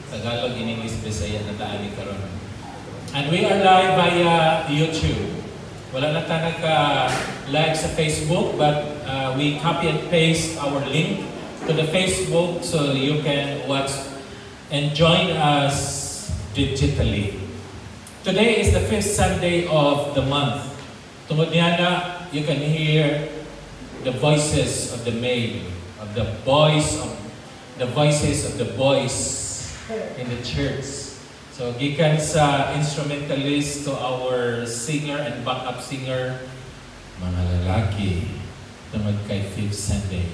Tagalog, in English, Bisaya na taani karon. And we are live via YouTube. Wala na tayo nagka-live sa Facebook, but we copy and paste our link to the Facebook so you can watch and join us digitally. Today is the 5th Sunday of the month. Tungod niya na, you can hear the voices of the male, of the voices of the boys in the church. So, gikan sa instrumentalist to our singer and backup singer, mga lalaki, tungod kay 5th Sunday.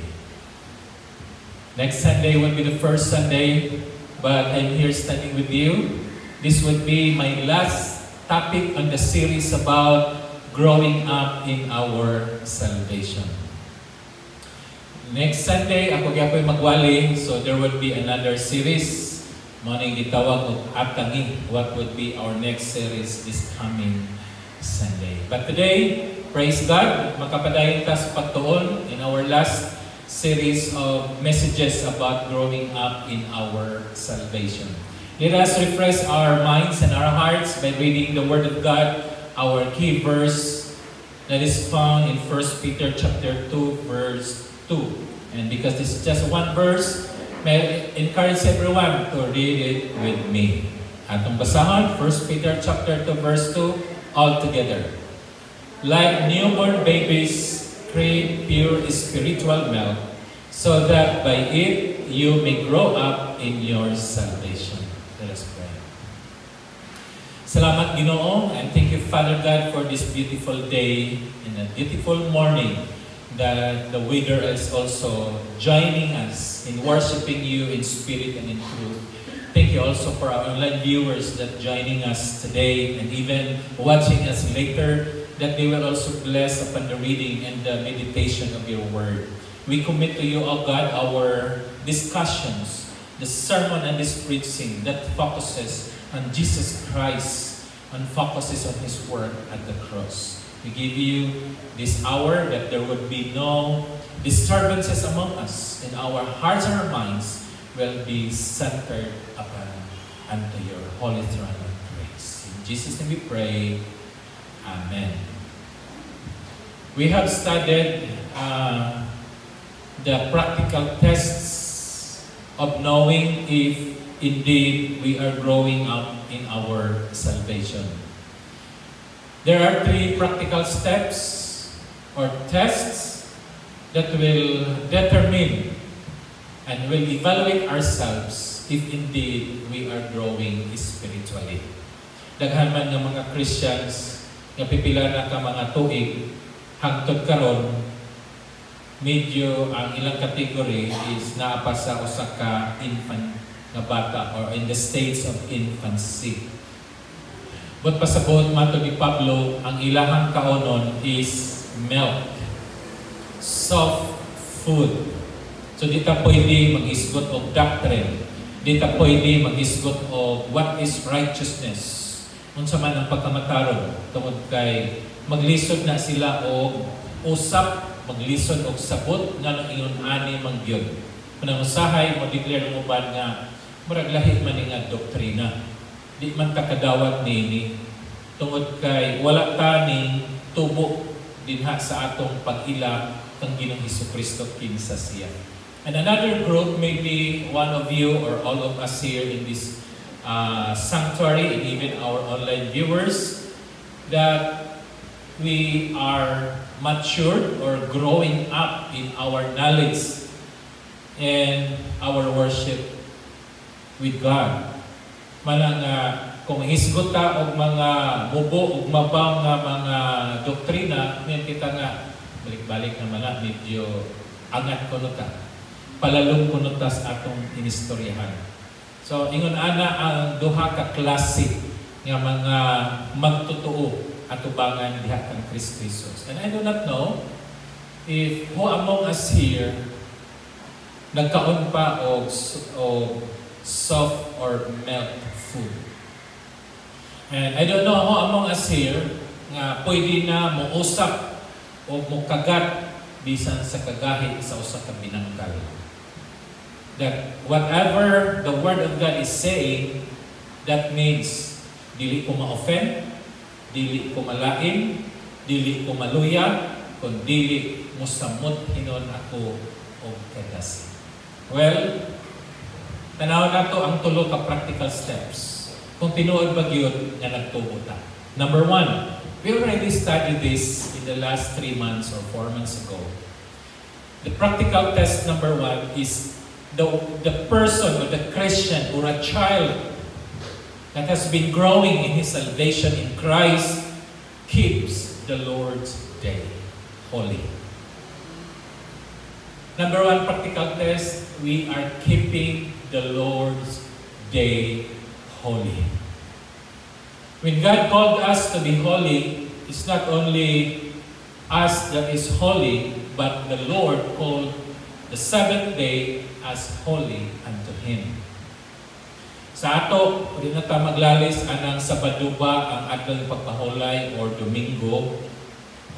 Next Sunday will be the first Sunday, but I'm here standing with you. This would be my last topic on the series about growing up in our salvation. Next Sunday, ako gyapon magwali, so there will be another series. Morning gitawag og Atangi, what would be our next series this coming Sunday. But today, praise God, makapadayon ta sa pagtuon in our last series of messages about growing up in our salvation. Let us refresh our minds and our hearts by reading the Word of God, our key verse that is found in 1 Peter chapter 2, verse 2. And because this is just one verse, may I encourage everyone to read it with me. Atong basahon, 1 Peter chapter 2, verse 2, all together. Like newborn babies, crave pure spiritual milk, so that by it you may grow up in your salvation. Let us pray. Salamat Ginoo, and thank you Father God for this beautiful day and a beautiful morning that the weather is also joining us in worshiping you in spirit and in truth. Thank you also for our online viewers that joining us today and even watching us later, that they will also bless upon the reading and the meditation of your word. We commit to you, O God, our discussions, the sermon and this preaching that focuses on Jesus Christ and focuses on His work at the cross. We give you this hour that there would be no disturbances among us, and our hearts and our minds will be centered upon unto your holy throne of grace. In Jesus' name we pray. Amen. We have studied the practical tests of knowing if indeed we are growing up in our salvation. There are 3 practical steps or tests that will determine and will evaluate ourselves if indeed we are growing spiritually. Daghan man ng mga Christians nga pipila na ka mga tuig hangtod karon, medyo ang ilang category is naapa sa usa ka infant na bata or in the states of infancy. But pasabot mato ni Pablo, ang ilahang kaonon is milk, soft food. So di ta pwede mag-isgot og doctrine, di ta pwede mag-isgot og what is righteousness. Unsa man ang pagkamataron tungod kay maglisod na sila og usap, maglisod og sabot nga nang ingon ani mangyod. Kanang usahay mo declare mo ba nga murag lahi man nga doktrina. Di man ta kadawat nini tungod kay wala ta ning tubo dinha sa atong pag-ila kang Ginoong Hesukristo kinsa siya. And another group, maybe one of you or all of us here in this sanctuary and even our online viewers, that we are matured or growing up in our knowledge and our worship with God. Manang kung hisgot ta og mga mubo ug mabaw nga mga doktrina, may kita nga balik-balik na mga medyo angat kuno ta. Palalong kuno ta sa atong inistoryahan. So ingon ana ang duha ka klase nga mga magtotoo atubangan diha kang Kristo Jesus. And I do not know if who among us here nagkaon pa og soft or milk food. And I don't know who among us here nga pwede na mousap o mokagat bisan sa kagahi sa usa ka binangkal. that whatever the Word of God is saying, that means dili ko ma-offend, dili ko malain, dili ko maluya, kung dili mo samot hinon ako o kadasi. Well, tanaw na to ang tulo ka practical steps. Kung tinuod ba gyud nga nagtuo ta. Number 1, we already studied this in the last 3 months or 4 months ago. The practical test number 1 is the person or the Christian or a child that has been growing in his salvation in Christ keeps the Lord's day holy. Number 1 practical test, we are keeping the Lord's day holy. When God called us to be holy, it's not only us that is holy, but the Lord called the 7th day as holy unto Him. Sa ato, hindi na ta maglalis anang Sabado ba ang atong pagpahulay or Domingo.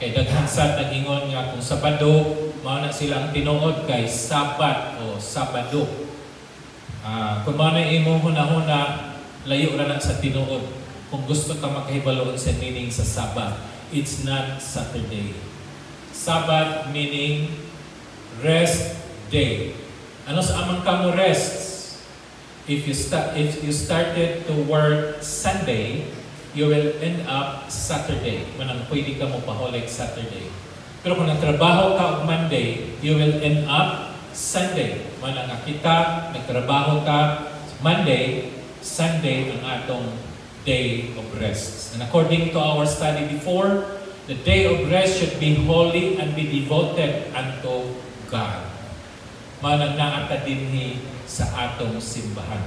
Kay daghan sa nagingon nga kung Sabado, mao na sila ang tinuod kay Sabat o Sabado. Kung mao na imo huna-huna, layo ra na sa tinuod. Kung gusto ka makahibaloon sa meaning sa Sabat, it's not Saturday. Sabbath meaning rest day. Ano sa amang kamo rests? If you started to work Sunday, you will end up Saturday. Manang pwede ka mo pahulik Saturday. Pero kung nagtrabaho ka Monday, you will end up Sunday. Manang kita, nagtrabaho ka Monday, Sunday ang atong day of rest. And according to our study before, the day of rest should be holy and be devoted unto God. Manang naata dinhi sa atong simbahan.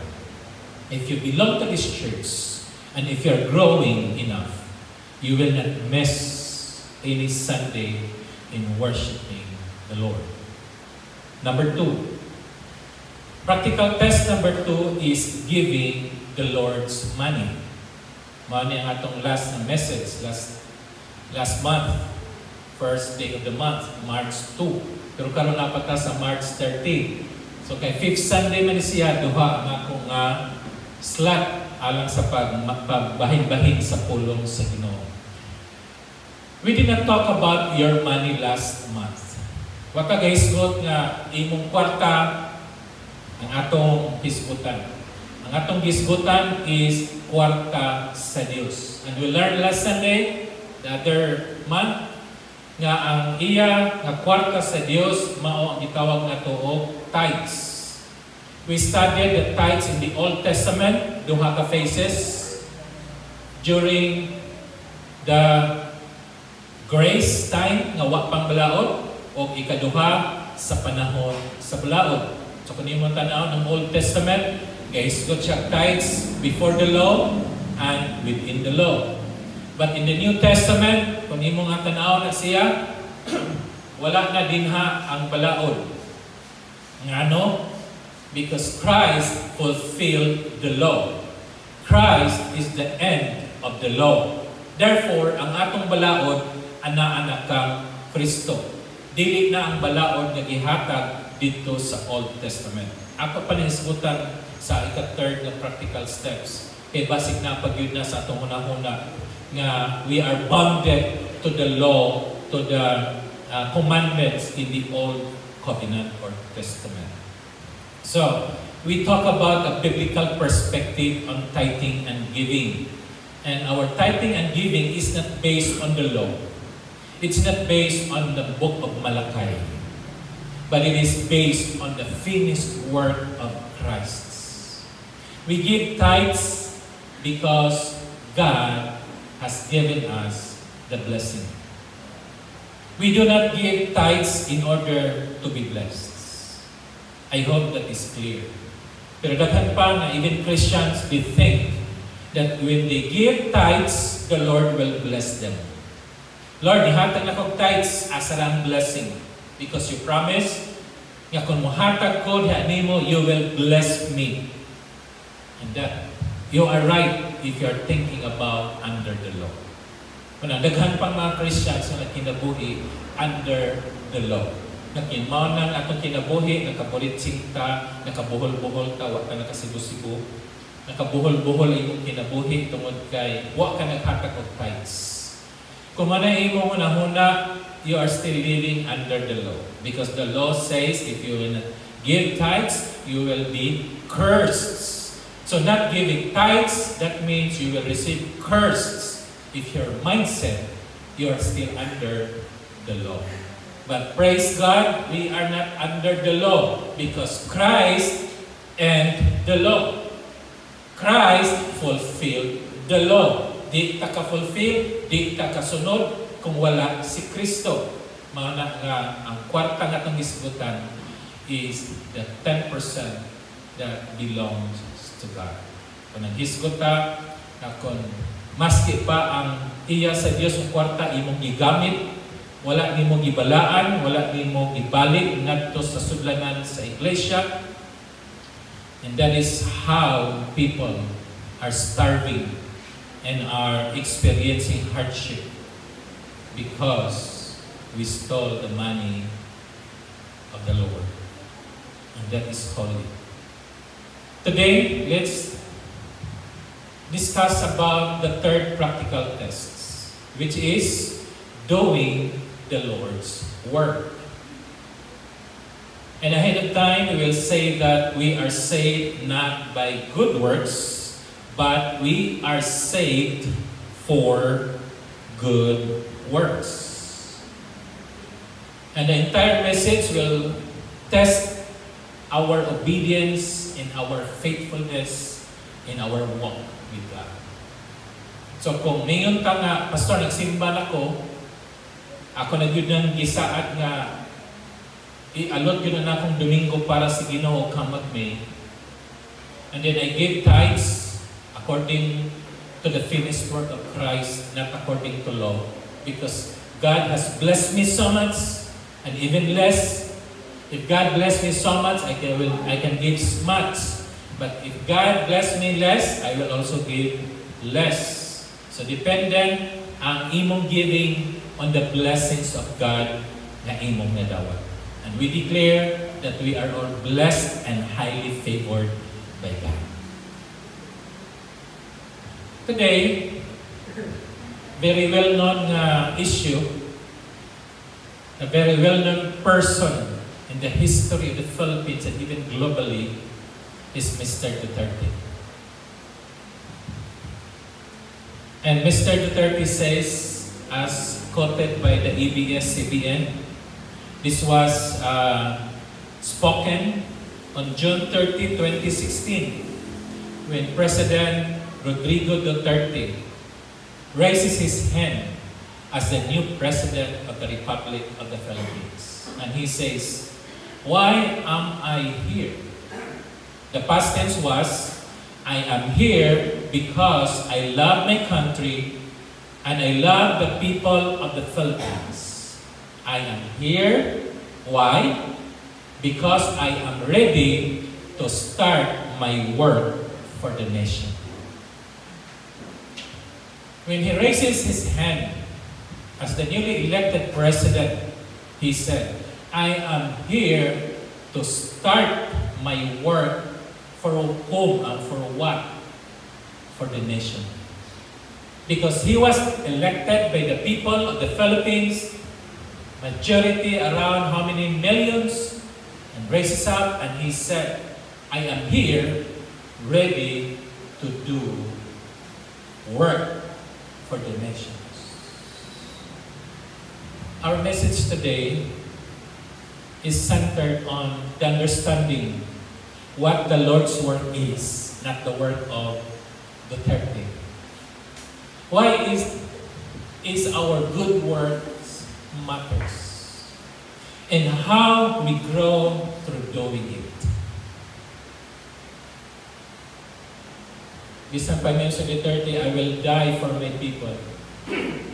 If you belong to this church, and if you're growing enough, you will not miss any Sunday in worshiping the Lord. Number 2. Practical test number 2 is giving the Lord's money. Mao ni ang atong last na message, last month, first day of the month, March 2. Pero karon na pa sa March 13. So kay 5th Sunday man siya, duha ang akong slot alang sa pagbahin-bahin sa pulong sa Ginoo. We did not talk about your money last month. Wata gahisgot nga imong kwarta ang atong hisgutan. Ang atong hisgutan is kwarta sa Dios. And we learned last Sunday, the other month, nga ang iya nga kwarta sa Dios mao ang gitawag nato og tithes. We studied the tithes in the Old Testament, duha ka phases. During the grace time nga wa pang balaod o ikaduha sa panahon sa balaod. So kung imong tan-aw ng Old Testament, guys, got siya tithes before the law and within the law. But in the New Testament, kung imong tan-aw na siya, wala na dinha ang balaod. Ngano? Because Christ fulfilled the law. Christ is the end of the law. Therefore, ang atong balaod, ana-anak kang Kristo. Dili na ang balaod nga gihatag dito sa Old Testament. Ako panahisgutan sa ika-third na practical steps. Kay basic na pagyud na sa atong hunahuna nga we are bonded to the law, to the commandments in the Old Covenant or Testament. So, we talk about a biblical perspective on tithing and giving. And our tithing and giving is not based on the law. It's not based on the book of Malachi. But it is based on the finished work of Christ. We give tithes because God has given us the blessing. We do not give tithes in order to be blessed. I hope that is clear. Pero daghan pa na even Christians, they think that when they give tithes, the Lord will bless them. Lord, ihatag na kong tithes as ang blessing. Because you promise, nga kung muhatag ko, nimo, you will bless me. And that, you are right if you are thinking about under the law. Kung daghan pang mga Christians na kinabuhi under the law. Nagkinmaw nang atong kinabuhi, nakabulit ta, nakabuhol-buhol ta, wa ka nakasibo-sibo. Nakabuhol-buhol imong kinabuhi tungod kay wa ka naghatag og tithes. Kung ano imo hunahuna, you are still living under the law. Because the law says if you will not give tithes, you will be cursed. So not giving tithes, that means you will receive cursed. If your mindset, you are still under the law. But praise God, we are not under the law because Christ and the law. Christ fulfilled the law. Di ta ka-fulfill, di ta kasunod kung wala si Kristo. Mauna nga, ang kwarta nga itong isgutan is the 10% that belongs to God. Kung naghisguta, na kung maski pa ang iya sa Diyos ang kwarta, imong gigamit, wala nimong gibalaan, wala nimong ibalik ngadto sa sudlanan sa iglesia. And that is how people are starving and are experiencing hardship because we stole the money of the Lord. And that is holy. Today, let's discuss about the third practical test, which is doing the Lord's work. And ahead of time, we will say that we are saved not by good works, but we are saved for good works. And the entire message will test our obedience and our faithfulness in our walk with God. So kung mingon ka nga, Pastor, nagsimba na ako na yun ang gisaad nga ialot yun na akong Domingo para sa Ginoo kamag May. And then I give tithes according to the finished work of Christ, not according to law. Because God has blessed me so much, and even less. If God bless me so much, I can give much. But if God bless me less, I will also give less. So dependent ang imong giving on the blessings of God na imong nadawat. And we declare that we are all blessed and highly favored by God. Today, very well-known issue, a very well-known person in the history of the Philippines and even globally is Mr. Duterte. And Mr. Duterte says, as quoted by the ABS-CBN, this was spoken on June 30, 2016, when President Rodrigo Duterte raises his hand as the new President of the Republic of the Philippines. And he says, "Why am I here?" The past tense was, "I am here because I love my country and I love the people of the Philippines. I am here. Why? Because I am ready to start my work for the nation." When he raises his hand as the newly elected president, he said, "I am here to start my work for whom and for what? For the nation." Because he was elected by the people of the Philippines, majority around how many millions, and raises up and he said, "I am here ready to do work for the nations." Our message today is centered on the understanding what the Lord's work is, not the work of Duterte. Why is our good works matters, and how we grow through doing it. Bisan pa niyo sa Duterte, "I will die for my people.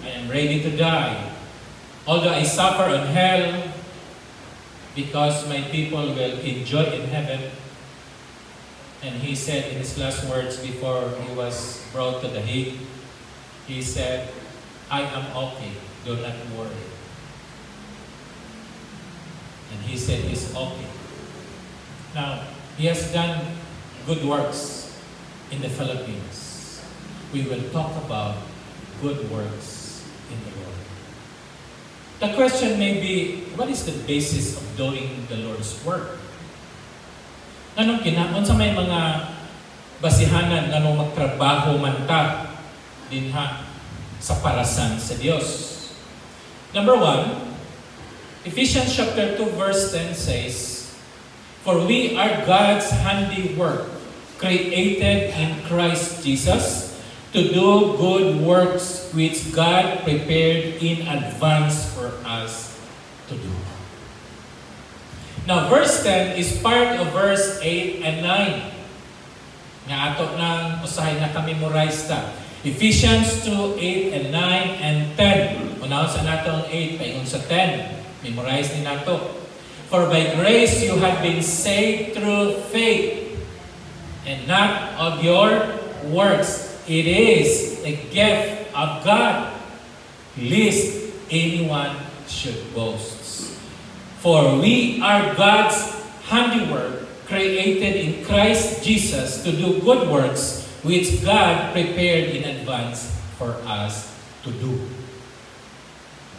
I am ready to die. Although I suffer on hell, because my people will enjoy in heaven." And he said in his last words before he was brought to the Hague, he said, "I am okay, do not worry." And he said he's okay. Now, he has done good works in the Philippines. We will talk about good works in the Lord. The question may be, what is the basis of doing the Lord's work? Anong kinamon sa may mga basihanan nganong magtrabaho man ta dinha sa parasan sa Dios? Number 1, Ephesians chapter 2 verse 10 says, "For we are God's handiwork, created in Christ Jesus, to do good works which God prepared in advance for us to do." Now, verse 10 is part of verse 8 and 9. Nga ato nang usahay na ka-memorize ta. Ephesians 2, 8 and 9 and 10. Unaon sa nato ang 8, paingon sa 10. Memorize ni nato. "For by grace you have been saved through faith, and not of your works. It is a gift of God, lest anyone should boast. For we are God's handiwork, created in Christ Jesus to do good works, which God prepared in advance for us to do."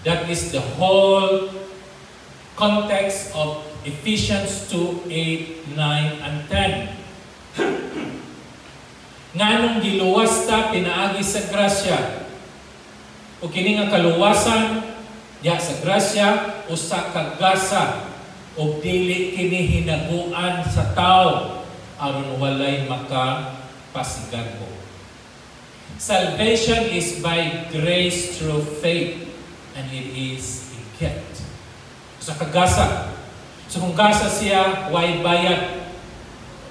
That is the whole context of Ephesians 2, 8, 9, and 10. Nganong giluwas ta pinaagi sa grasya. O kini nga kaluwasan diha sa grasya usa ka gasa o dili kini hinaguan sa tao aron walay makapasigagbo. Salvation is by grace through faith, and it is a gift. Sa kagasa. So kung gasa siya, way bayad.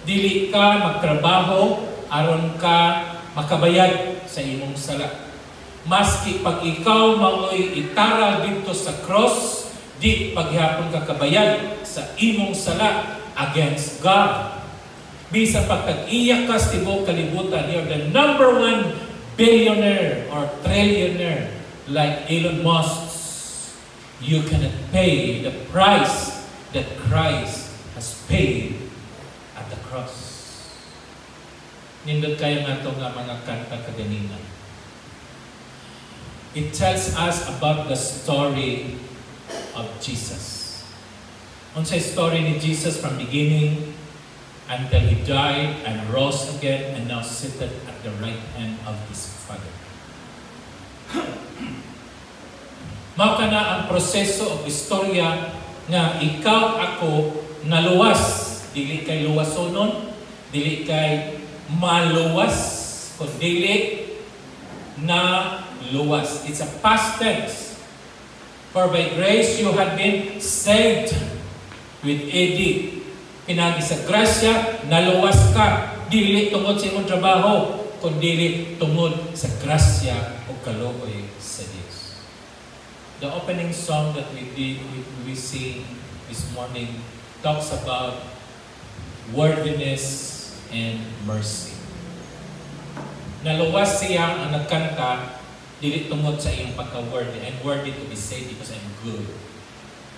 Dili ka magtrabaho aron ka makabayad sa imong sala. Maski pag ikaw maoy itaral dito sa cross, di paghapon ka kabayad sa imong sala against God. Bisa pagkag-iyak ka sa tibuok kalibutan, you're the number 1 billionaire or trillionaire like Elon Musk. You cannot pay the price that Christ has paid at the cross. Nindot kayo nga ito nga mga kanta kaganina. It tells us about the story of Jesus. Unsay story ni Jesus from beginning until He died and rose again and now seated at the right hand of His Father. Mao kana ang proseso o istorya nga ikaw ako naluwas. Dili kay luwasonon, dili kay maluwas, kundi dili na luwas. It's a past tense. For by grace you have been saved with AD. Pinagi sa grasya, naluwas ka. Dili tungod sa imong trabaho, kundi tungod sa grasya o kaluoy sa Dios. The opening song that we sing this morning talks about worthiness and mercy. Naluwas siya ang nagkanta, dili tungod sa iyong pagka-worthy. I'm worthy to be saved because I'm good.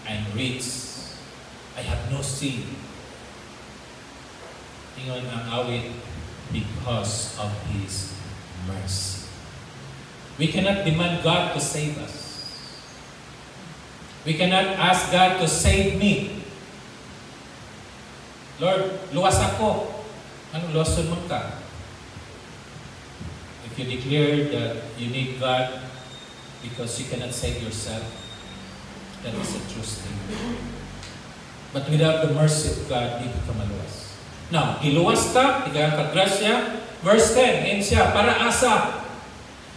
I'm rich. I have no sin. Ingon ang awit, because of His mercy. We cannot demand God to save us. We cannot ask God to save me. Lord, luwas ako. Anong luwason mo ka? If you declare that you need God because you cannot save yourself, that is a true statement. But without the mercy of God, di ka maluwas. Now, giluwas ka, ikaw ka grasya. Verse 10, ngayon siya, para asa?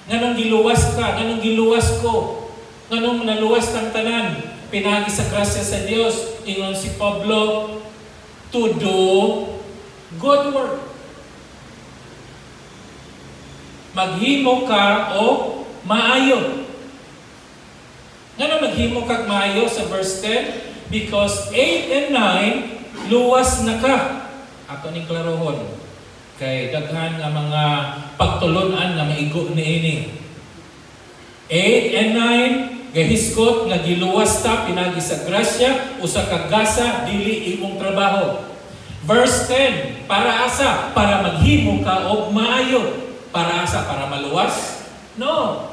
Nganong giluwas ka? Nganong giluwas ko? Nganong naluwas ng tanan? Pinagi sa grasya sa Diyos. Ingon si Pablo, to do good work. Maghimo ka o maayo. Nganong maghimo ka maayo sa verse 10? Because 8 and 9, luwas na ka. Ato ning klarohon. Kay daghan nga mga pagtulunan nga maigo niini. 8 and gahiskot nga giluwas ta pinagi sa grasya usa ka gasa dili imong trabaho. Verse 10, para asa? Para maghimo ka og maayo. Para asa? Para maluwas? No.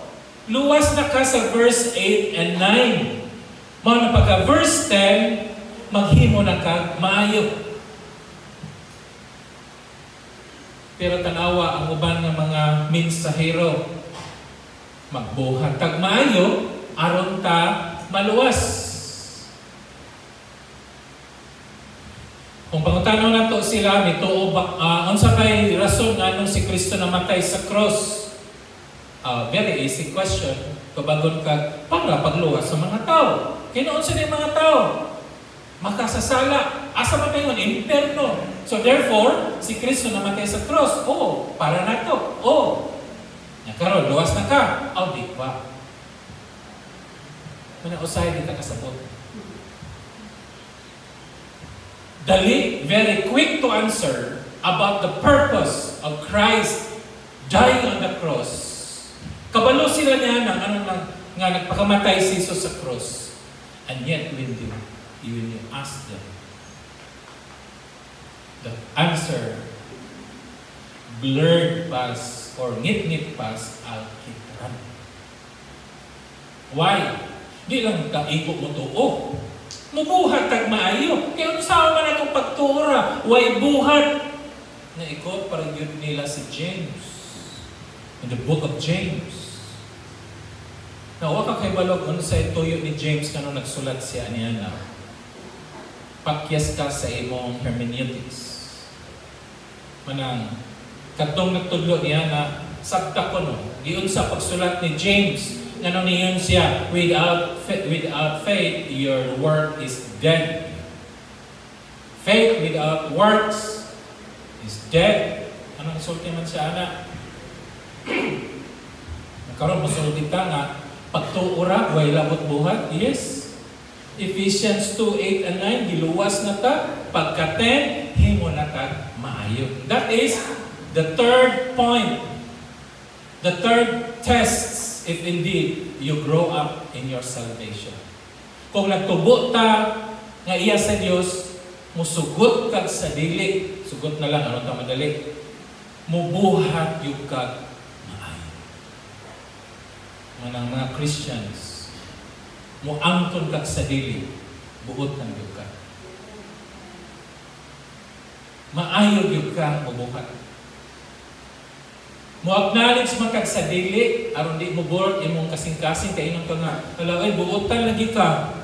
Luwas na ka sa verse 8 and 9. Mao na pagka verse 10, maghimo na ka maayo. Pero tanawa ang uban nga mga mensahero, magbuhat kag maayo aron ta maluwas. Kung pangutanaw nato sila nituo unsa kay rason nganong si Kristo namatay sa cross? Very easy question. Kabagon ka para pagluwas sa mga tao. Kinoon sa mga tao? Makasasala. Asa man kayo? Imperno. So therefore, si Kristo namatay sa cross. Oh, para na to. Oh. Karon luwas na ka. Oh, di ba? Usay di ka kasabot. Dali, very quick to answer about the purpose of Christ dying on the cross. Kabalo sila niya nga nagpakamatay si Jesus sa cross. And yet, when you ask them, the answer, blurred past or ngit-ngit past al-kitran. Why? Di lang kaiko mo to, mubuhat kag maayo. Kaya ano saan man itong pagtura? Why buhat? Naikot para yun nila si James. In the book of James. Nawa ka kay balog sa ituyo ni James kano nagsulat siya niya na pakyas ka sa imong hermeneutics. Manang katong nagtudlo niya na sabta ko no. Giun sa pagsulat ni James ngano niyon siya without faith your work is dead. Faith without works is dead. Anong isulti man siya ana? Karon mosulti ka nga pagtuura way labot buhat. Yes. Ephesians 2:8 and 9 giluwas na ta pagka 10 himo na ta maayo. That is the third point. The third test if indeed you grow up in your salvation. Kung nagtubo ta nga iya sa Dios, musugot kag sa dili, sugot na lang aron ta madali. Mubuhat yung kag maayo. Manang mga Christians, muangkon kag sa dili, buot ng yung kag. Maayo yung kag mubuhat. Mo-acknowledge man kag sa dili, aron di mo board imong kasing-kasing kay ingon ka nga, "Ala, buotan lagi ka."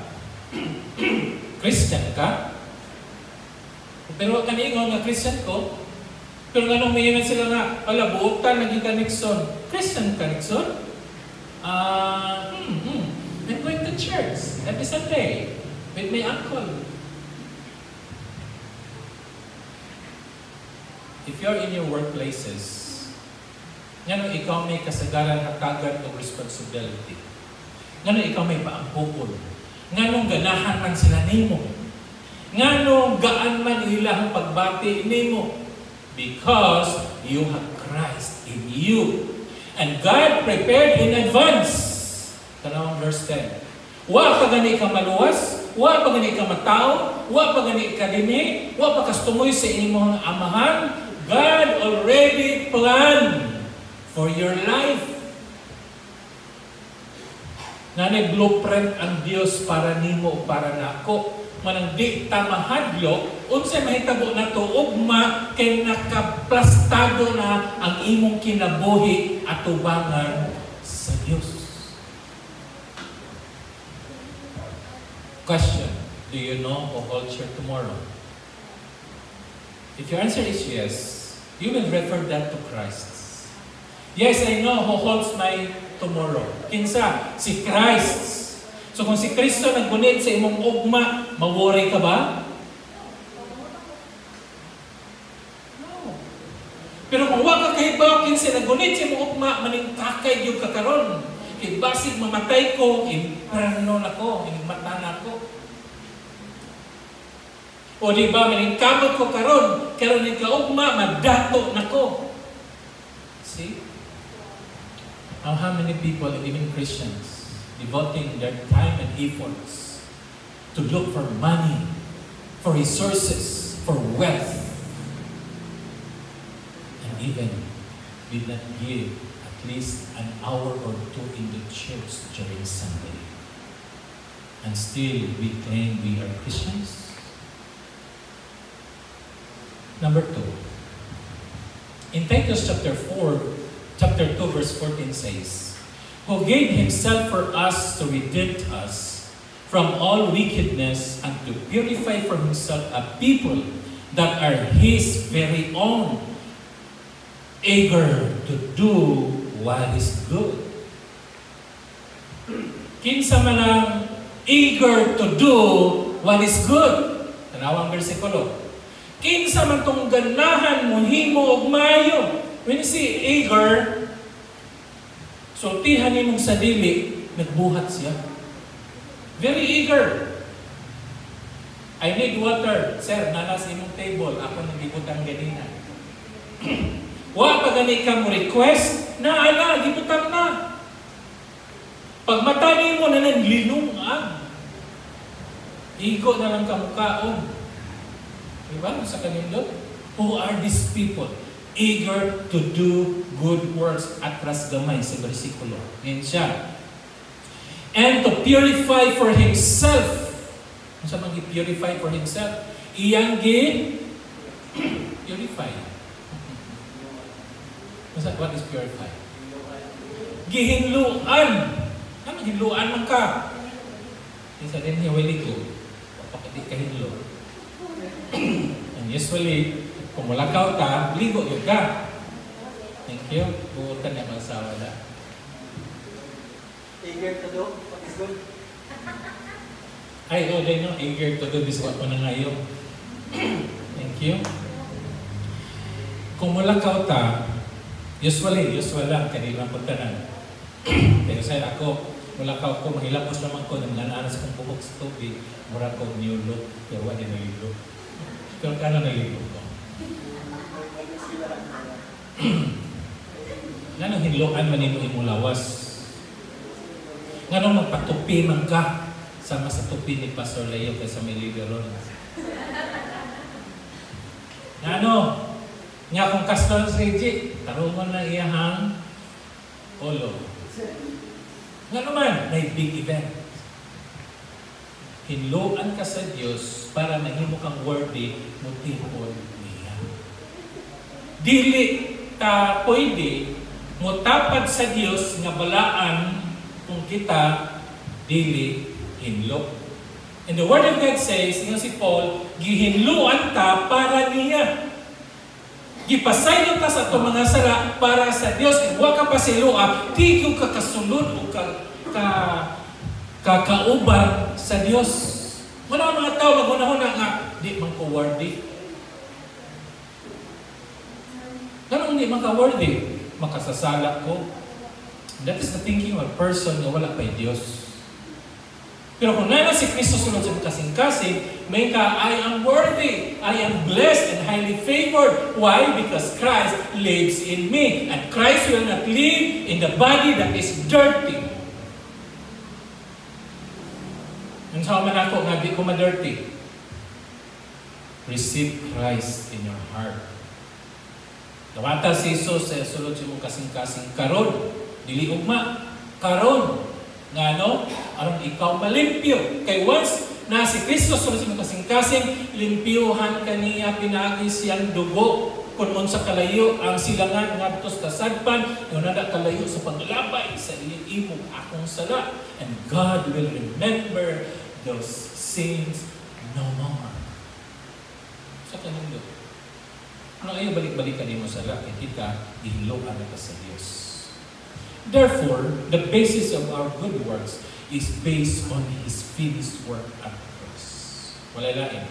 Christian ka? Pero kaningon nga Christian ko, pero nganong may sila nga, "Ala, buotan lagi ka Nixon." Christian ka Nixon? I'm going to church every Sunday with my uncle. If you're in your workplaces, ngano ikaw may kasagaran hatagan o responsibility. Ngano ikaw may paampukol. Nganong ganahan man sila nimo. Nganong gaan man ilang pagbati nimo. Because you have Christ in you. And God prepared in advance. Tanawang verse 10. Wa pa gani ka maluwas, wa pa gani ka matao, wa pa gani ka dini, wa pa kastumoy sa imong amahan. God already planned for your life. Nanay blueprint ang Dios para nimo, para nako. Manang di ta mahadlok, unsay mahitabo na to ugma kay nakaplastado na ang imong kinabuhi at tubangan sa Dios. Question: do you know who holds your tomorrow? If your answer is yes, you will refer that to Christ. Yes, I know who holds my tomorrow. Kinsa? Si Christ. So kung si Kristo naggunit sa imong ugma, maworry ka ba? No. Pero kung wag ka kahibaw, kinsa naggunit sa imong ugma, maningkakay yung kakaron. Kay basig mamatay ko, imperno na ko, inimata na ko. O di ba, maningkamot ko karon, karon yung kaugma, madato na ko. See? How many people, even Christians, devoting their time and efforts to look for money, for resources, for wealth, and even did not give at least an hour or two in the church during Sunday. And still we claim we are Christians? Number 2. In Titus chapter 2 verse 14 says, who gave himself for us to redeem us from all wickedness and to purify for himself a people that are his very own, eager to do what is good. Kinsa man ang eager to do what is good? Tanawang bersikulo. Kinsa man tong ganahan mo himo og maayo. When you see eager, sultihan nimong sa dili, nagbuhat siya. Very eager. I need water. Sir, nanas imong table. Ako nagibutang ganina. Wa pa gani ka mo request, naala, gibutang na. Pag mata nimo na linungan, igo na lang kamukhaon. Diba? Sa kanindot? Who are these people? Eager to do good works. Atras gamay sa bersikulo. Yan siya. And to purify for himself. Ano sa mga purify for himself? Iyang purify. What is purify? Gihinluan. Ano hinluan man ka? Isa din niya waligo. Kapag di ka hinlo. And usually, kung mulakaw ka, ligo yun ka. Thank you. Buutan niya masawa na. Eager to do what is good. Ay, oh, no, eager to do biswat ko na ngayon. Thank you. Kung mulakaw ta, usual lang, kanila po tanan. Pero sa ako, mulakaw ko, mahilapos naman ko, nang nananas kong pupok sa tubig, mura ko new look, pero wala naligo. Pero kano naligo ko? Nanong hinloan man imo imulawas. Nganong magpatupi man ka sama sa tupi ni Pastor Leo kaysa may lideron. Ngano? Nga kung Pastor Reggie, tarungan na iyahang olo. Ngano man, may big event. Hinloan ka sa Diyos para mahimo kang worthy mo tipon niya. Dili ta pwede mutapad sa Diyos nga balaan kung kita dili hinlo. And the Word of God says, nga si Paul, gihinluan ta para niya. Gipasaylo ta sa itong mga sala para sa Diyos. Kung wa ka pasilua, di ko kakasunod o kakauban sa Diyos. Muna ang mga tao, magunahon nga, di man ko worthy. Ganun di man ka worthy. Makasasala ko. That is the thinking of a person na wala kay Diyos. Pero kung nana si Kristo sunod sa kasing-kasing, may ka, I am worthy, I am blessed and highly favored. Why? Because Christ lives in me. And Christ will not live in the body that is dirty. And sa man ako, nga di ko ma-dirty. Receive Christ in your heart. Dawata si Jesus sa sulod sa mong kasing-kasing karon. Dili ugma. Karon. Nga no? Aron ikaw malimpyo. Kay once na si Kristo sulod sa mong kasing-kasing, limpyuhan kaniya pinagi siyang dugo. Kung sa kalayo ang silangan ngadto sa kasadpan, yung nada kalayo sa paglabay sa imo akong sala. And God will remember those sins no more. Sa kanino? Ano ayaw balik-balikan mo sa laki, kita ihiloan na sa Diyos. Therefore, the basis of our good works is based on His finished work at the cross. Wala lain.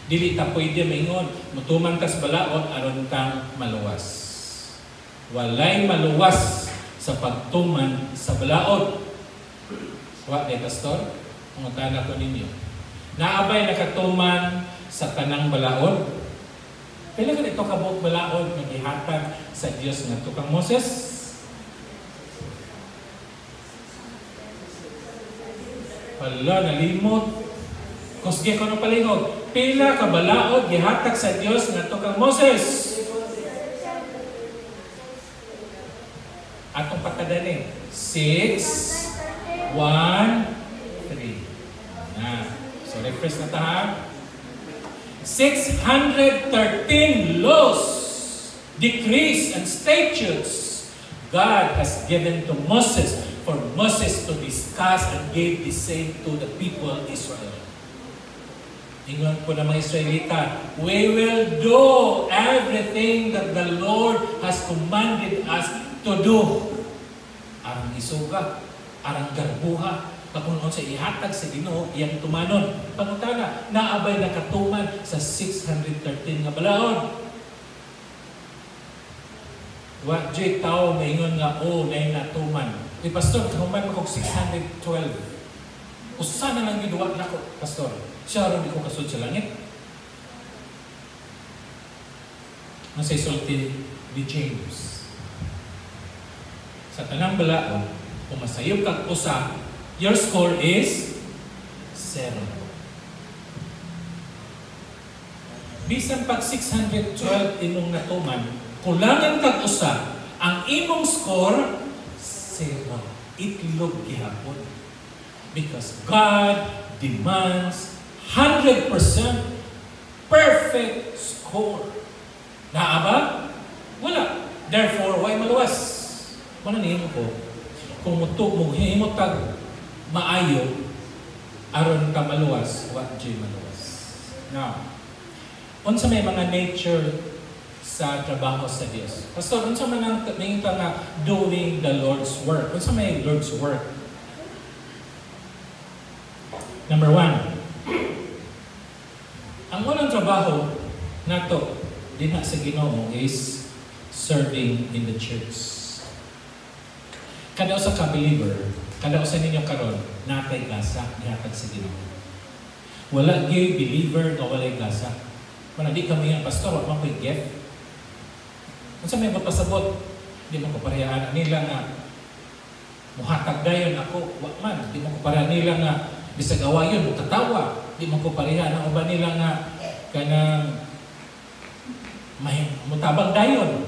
Dili ta pwede maingon, mutuman tas balaod aron kang maluwas. Walay maluwas sa pagtuman sa balaod. Wa kay pastor, pangutana ko ninyo. Naabay nakatuman sa kanang balaod. Kailan ka ito kabuok balaod naghihatag sa Diyos nga tukang Moses? Hala, nalimot. Kusge ko na palihog. Pila kabalaod gihatag sa Dios ngadto kang Moses. Atong patadani. 6, 1, 3. Na. So refresh na ta. 613 laws, decrees, and statutes God has given to Moses for Moses to discuss and gave the same to the people of Israel. Ingon po na mga Israelita, we will do everything that the Lord has commanded us to do. Arang isuga, arang garbuha, pagkunon sa ihatag sa Ginoo iyang tumanon. Pangutana, naabay nakatuman sa 613 nga balaod. Wa jay tao maingon nga nay natuman. Pastor, kahuman ko 612. Usa na lang giduwa nako, pastor. Siya ron ko kasud sa langit. Ang say sulti ni James. Sa tanang balaod, kung masayop kag usa, your score is 0. Bisan pag 612 imong natuman, kulangan kag usa, ang imong score 0. Itlog gihapon. Because God demands 100% perfect score. Naa ba? Wala. Therefore, why maluwas? Mananihimo ko, kung mo himot tag maayo, aron ka maluwas, what jay maluwas. Now, unsa may mga nature sa trabaho sa Dios? Pastor, unsa man ang ningita nga doing the Lord's work? Unsa may Lord's work? Number 1, ang unang trabaho nato dinha sa Ginoo is serving in the church. Kada usa ka believer, kada usa ninyo karon natay gasa gihatag sa Ginoo. Wala gyud believer nga walay gasa. Man di kami ang pastor wa man koy gift. Unsa may magpasabot? Di mo ko parehaan nila nga muhatag dayon ako, wa man. Di mo ko pareha nila nga bisag awayon mo katawa. Di mo ko pareha ang uban nila nga kanang may mutabang dayon.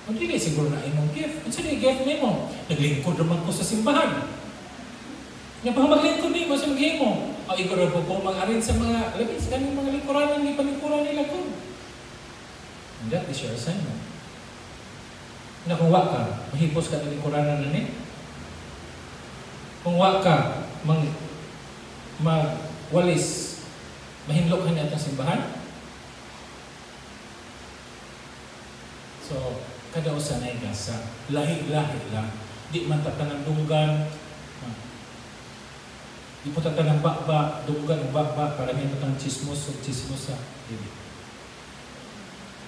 Kung dili siguro na imong gift. Unsa ni gift nimo? Naglingkod naman ko sa simbahan. Nga pang maglingkod nimo sa maghimo. O iguro po mag-arin sa mga labis kanang mga lingkuranan ni paningkuran nila ko. And that is your assignment. Na kung wa ka, mahipos ka ng lingkuranan na ni. Kung wa ka, magwalis, mahimlok ka na itong simbahan. So, kada usa na gasa, lahi-lahi lang. Di man tatanang dunggan, di po tatanang bakba, dunggan o bakba, para may matang chismos o chismosa.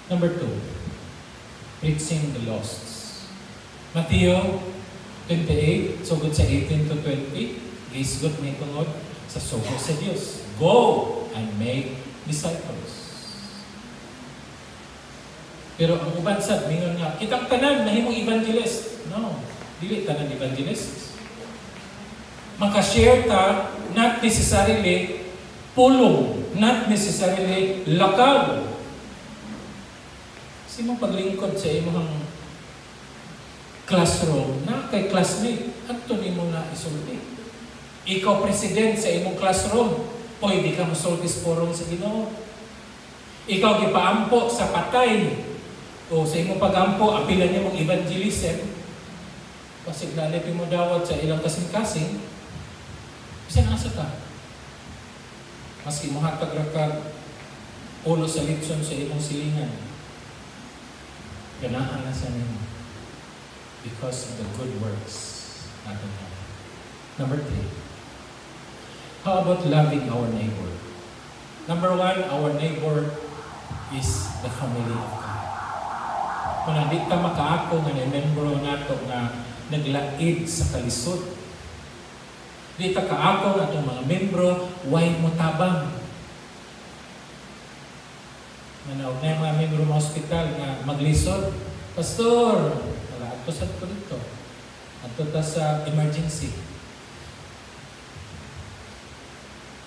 Number 2, reaching the lost. Matthew 28, sugod sa 18 to 20, gisgot may tungod sa sugo sa Dios. Go and make disciples. Pero ang uban sad mingon nga kitang tanan mahimong evangelist. No, dili tanan evangelist. Maka-share ta not necessarily pulong, not necessarily lakaw. Simong paglingkod sa imong classroom na kay classmate adto nimo na isulti. Ikaw president sa imong classroom, pwede ka mosulti sa forum sa Ginoo. Ikaw gipaampo sa patay. O sa imong pagampo, apilan niyo mong evangelism, kasi nalit mo dawat sa ilang kasing-kasing, bisan asa ka. Maski mahatag ra ka ulo sa litson sa imong silingan, ganahan na sa nimo. Because of the good works natin. Number 3, how about loving our neighbor? Number 1, our neighbor is the family of God. Kung hindi ka makaako nga membro nato nga naglaid sa kalisod. Hindi ka kaako nga itong mga membro, way mo tabang. Manaog na yung mga membro ng hospital nga maglisod. Pastor, wala ato sa ko dito. Ato ta sa emergency.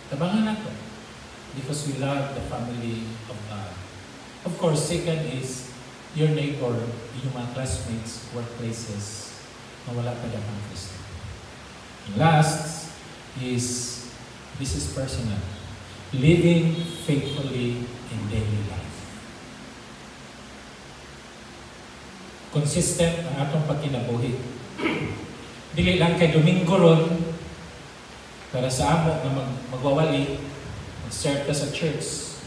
Tabangan nato. Because we love the family of God. Of course, second is your neighbor, yung mga classmates, workplaces, na wala pa dapat Kristo. And last is, this is personal, living faithfully in daily life. Consistent ang atong pagkinabuhi. Dili lang kay Domingo ron, para sa amo na magwawali, mag-serve ka sa church.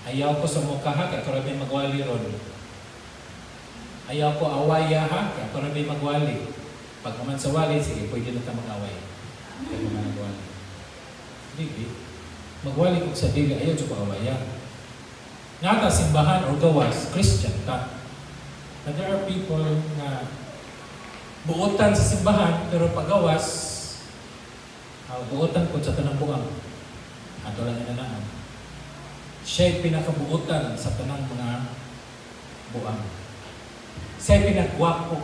Ayaw ko sa mukha ha, kaya karami magwali ron. Ayaw ko awaya ha, kaya karami magwali. Pag naman sa wali, sige, pwede na ka mag-away. Kaya naman magwali. Dili. Magwali kung sa dili, ayaw ko awaya. Nata, simbahan o gawas, Christian ka. But there are people na buotan sa simbahan, pero pagawas, buotan po sa tanang buang. Ato lang inanaan. Siya'y pinakabuotan sa tanang mga buang. Siya'y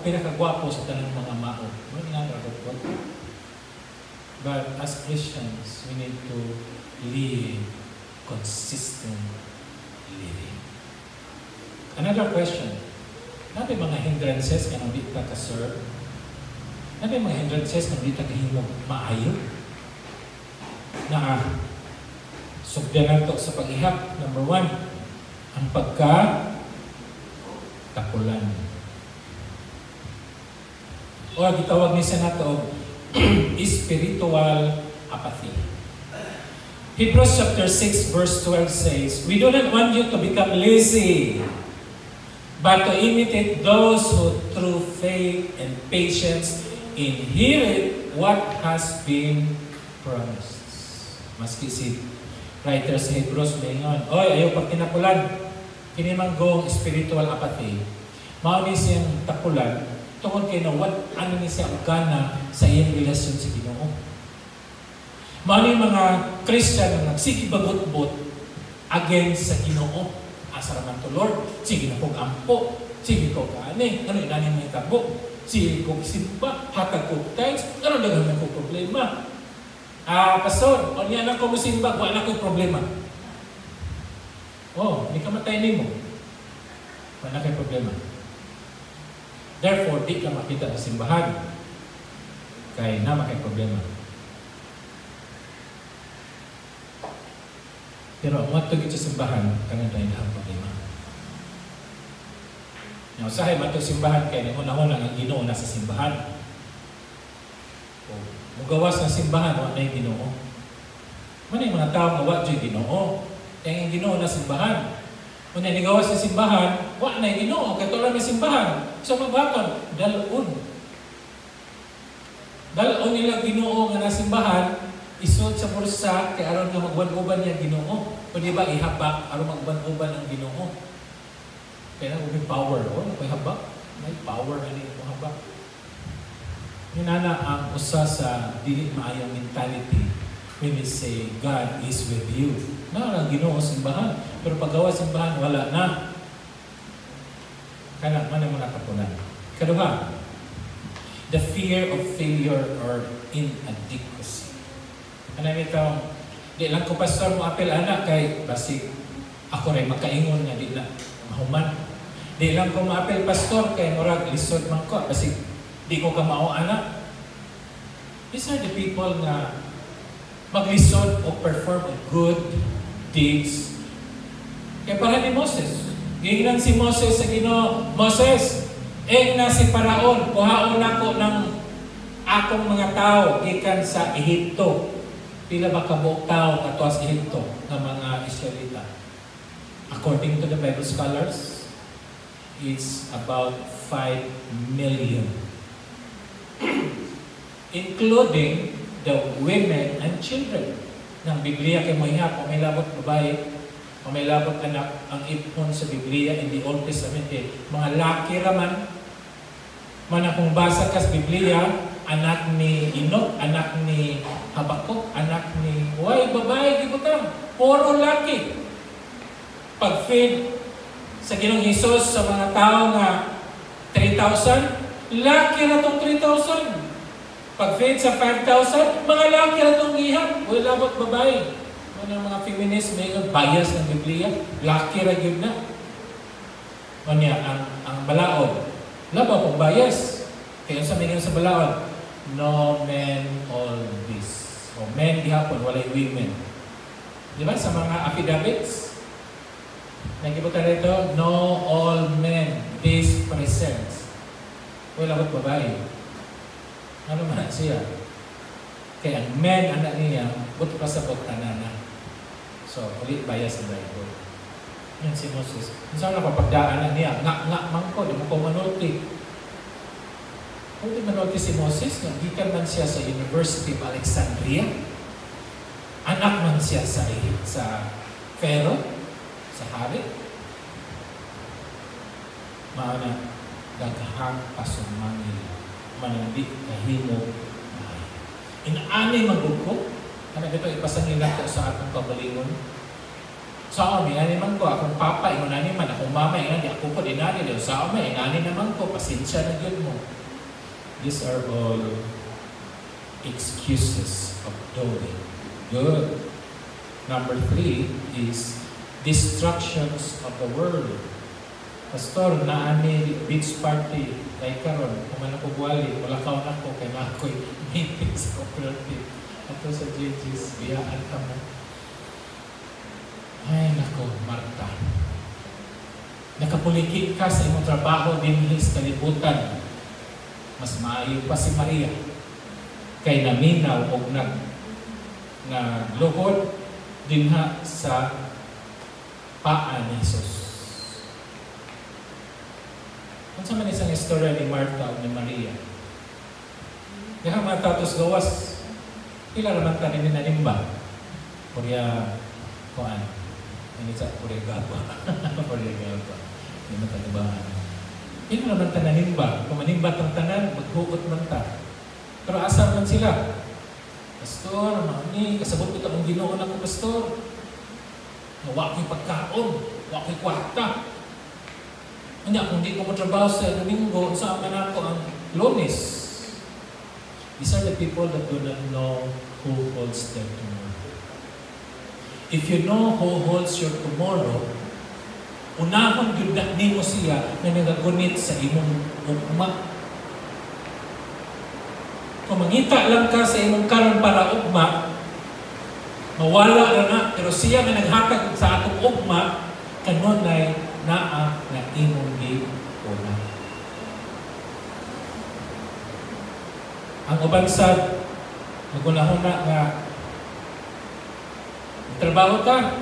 pinakagwapo sa tanang mga mao. But as Christians, we need to live consistent living. Another question. Nabi mga hindrances ka nang di ka ka-serve? Nabi mga hindrances ka nang di ka kahimog maayo? Na sugdanan to sa pag-ihap. Number 1, ang pagka-tapulan. O gitawag ni sa nato spiritual apathy. Hebrews chapter 6 verse 12 says, we do not want you to become lazy, but to imitate those who through faith and patience inherit what has been promised. Maski si writer sa Hebrews mayon, oy, ayaw pag tinapulan, kinimanggong spiritual apathy. Mao ni siyang tapulan, tungod kay na ano ni siya gana sa iyang relasyon sa Ginoo. Mao ni mga Christian na nagsigibagot-bot against sa Ginoo. Asa raman to Lord, sige na kong ampo, sige ko kaani, ano inani may tabo, sige kong simba, hatag kong thanks, ano naghaman kong problema. Pastor, o niya na ko musimba, wala ko problema. Oh, hindi ka matay ni mo. Wala kayo problema. Therefore, di ka makita sa simbahan. Kaya na makay problema. Pero ang matugit sa simbahan, kanya tayo na ang problema. Now, usahay matug simbahan, kaya una-una ang Ginoo na sa simbahan. Mugawas ng simbahan, wala na yung Ginoo. Muna yung mga tao na wala yung Ginoo. Kaya yung Ginoo na simbahan. Kung nanigawas sa simbahan, wala na yung Ginoo. Katulad ng simbahan. So magbakon, dalon. Dalon nila Ginoo nga na simbahan, isod sa bursa, kaya aron nga magban-uban niya Ginoo. O di ba ihabak, aron magban-uban ang Ginoo. Kaya may power. O, may habak. May power na rin yung habak. Hinana ang usa sa dili maayong mentality when we say God is with you. Na Ginoo simbahan, pero paggawa simbahan wala na. Kana man mo nakapunan. Kaduha, the fear of failure or inadequacy. Ano ito? Di lang ko pastor mo apel anak kay basig ako rin makaingon nga di na mahuman. Di lang ko maapel pastor kay murag lisod man ko basig di ko ka mao anak. These are the people na maglisod o perform good deeds. Kaya para ni Moses. Gingan si Moses sa Ginoo, Moses, na si Paraon, kuhaon ako ng akong mga tao ikan sa Ehipto. Pila ba kabuok tao ato sa Ehipto ng mga Israelita? According to the Bible scholars, it's about 5 million. Including the women and children. Ng Biblia kay Moihap, o may labot babae, o may labot anak, ang ipon sa Biblia in the Old Testament, mga laki raman. Man kung basa ka sa Biblia, anak ni Enoch, anak ni Habakuk, anak ni babae, gibutang, puro laki. Pag-feed sa Ginoong Hesus sa mga tao nga 3,000, laki na itong 3,000. Pag-feed sa 5,000, mga laki na itong ihap. Wala ba't babae? Ano mga feminist, may bias ng Biblia, lucky ra gyud na. O niya, ang balaod, laba pong bias. Kaya sa may sa balaod, no men all this. O men gihapon, walay women. Di ba? Sa mga affidavits, nagibutan rito, no all men this presents. Wala ko babae. Ano man siya? Kaya ang men, anak niya, buto pa sa buktanana. So, ulit bias sa Bible. Yan si Moses. Saan na papagdaan niya? Nga man ko, di mo ko manulti. Kung di manulti si Moses, nagikan man siya sa University of Alexandria. Anak man siya sa Pharaoh, sa hari. Maana, daghang pasumangil, manandi kahimo na. Inaani magugko, ano dito ipasangila ko sa atong kabalingon. Sa amin, inani man ko, akong papa, inani man, akong mama, inani, ako ko, inani, sa amin, inani naman ko, pasensya na yun mo. These are all excuses of doing good. Number 3 is distractions of the world. Pastor, naani beach party, kay karon, kumana ko buwali, wala kaon ako, kay na ako'y meeting sa cooperative. Ato sa JG's, biyaan ka mo. Ay, nako, Marta. Nakapulikit ka sa imong trabaho din sa kalibutan. Mas maayo pa si Maria. Kay naminaw o nagluhod din ha sa paa ni Jesus. Kung sa man isang istorya ni Marta o ni Maria, kaya mga tatos gawas, pila naman tanin ni nanimba. Kurya, kuan, ini sa kurya gaba. Kurya gaba. Hindi mo talibahan. Pila naman ta nanimba. Kung manimba tang tanan, maghugot man ta. Pero asa man sila? Pastor, ni kasabot ko itong Ginoo na ko, Pastor. Waki pagkaon, waki kwarta. Hindi, kung di ko matrabaho sa Domingo, sa aman ako ang Lunes. These are the people that do not know who holds their tomorrow. If you know who holds your tomorrow, unahon yun na mo siya na nagagunit sa imong ugma. Kung mangita lang ka sa imong karon para ugma, mawala na pero siya nga naghatag sa atong ugma, kanunay naa na imong giuna. Ang uban sad, magunahuna nga trabaho ka.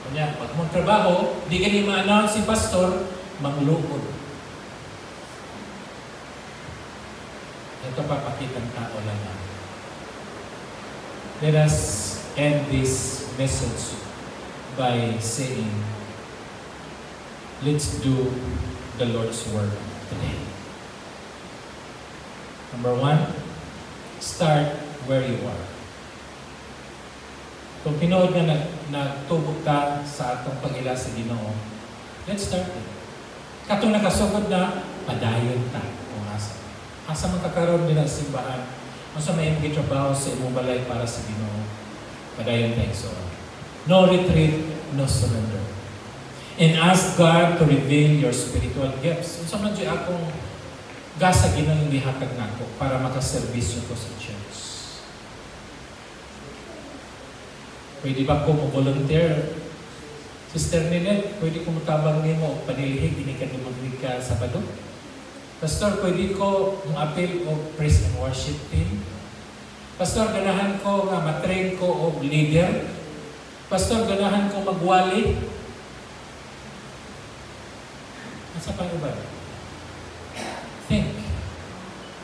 Kanya, pag mong trabaho, di ka ni ma-announce si pastor, manglukod. Ito papakitang tao lang na. Let us end this message by saying, let's do the Lord's work today. Number 1, start where you are. Kung pinood na nagtubog ka sa atong pag-ila sa Ginoo, let's start it. Katong nakasugod na, padayon ta kung asa. Asa man kakaroon din ang simbahan, asa may imong trabaho sa imong balay para sa Ginoo, padayon ta igsoon. No retreat, no surrender. And ask God to reveal your spiritual gifts. Unsa man di akong gasa Ginoo gihatag nako para makaserbisyo ko sa church. Pwede ba ko mo-volunteer? Sister Ninette, pwede ko matabang nimo panilihig ini ka dumaglig ka Sabado? Pastor, pwede ko mo-appeal o praise and worship team? Pastor, ganahan ko nga matrain ko o leader? Pastor, ganahan ko magwali? Asa pang iba? Think,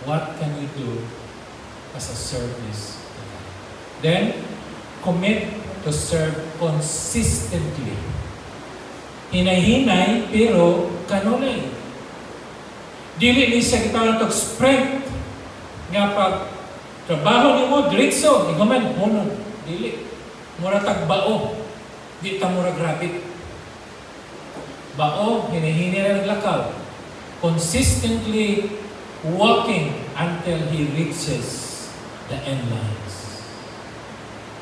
what can you do as a service to God? Then, commit to serve consistently. Hinay-hinay, pero kanunay. Dili ni siya kita sprint. Nga pag trabaho ni mo, diretso, iguman, hunod. Dili. Mura tagbao. Di ta mura grabe. Bao, hinahinay na naglakaw. Consistently walking until he reaches the end lines.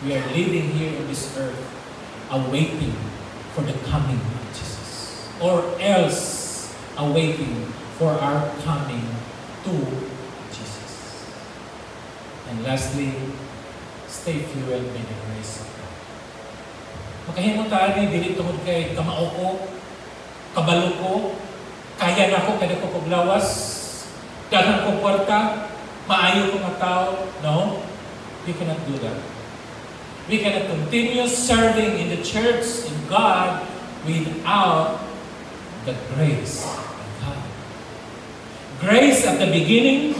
we are living here on this earth, awaiting for the coming of Jesus. Or else, awaiting for our coming to Jesus. And lastly, stay fueled by the grace of God. Makahimong tayo, dili tungod kay kamao ko, kabalo ko, kaya na ko, kada ko paglawas, daghang ko kwarta, maayo ko nga tao. No, we cannot do that. We cannot continue serving in the church, in God, without the grace of God. Grace at the beginning,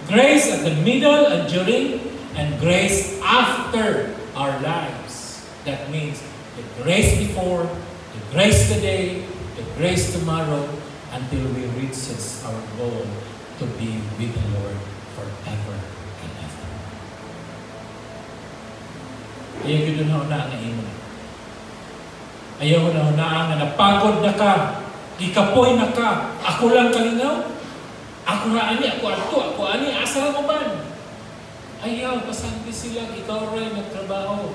grace at the middle and during, and grace after our lives. That means the grace before, the grace today, the grace tomorrow, until we reach our goal to be with the Lord forever and ever. Ayaw yun na ang imo. Ayaw na na napagod na ka, ikapoy na ka, ako lang kalingaw, ako nga ani, ako ani, asa mo ba? Ayaw, pasanti sila, ikaw rin nagtrabaho.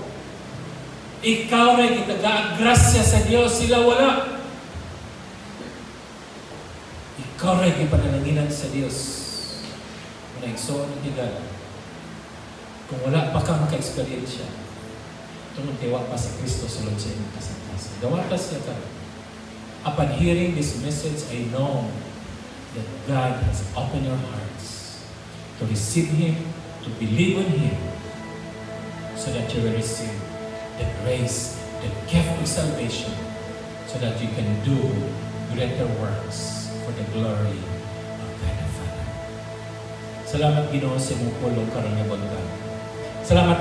Ikaw rin itag-agrasya sa Diyos, sila wala. Ikaw rin ipananaginan sa Diyos. Muna igsoon ng tigal. Kung wala pa ka maka-experience siya, tumuntay pa si Kristo sa loob sa inyong kasantasan. Gawatas niya ka. Upon hearing this message, I know that God has opened your hearts to receive Him, to believe in Him, so that you will receive the grace, the gift of salvation, so that you can do greater works for the glory of God the Father. Salamat Ginoo sa imong pulong karon nga buntaga. Salamat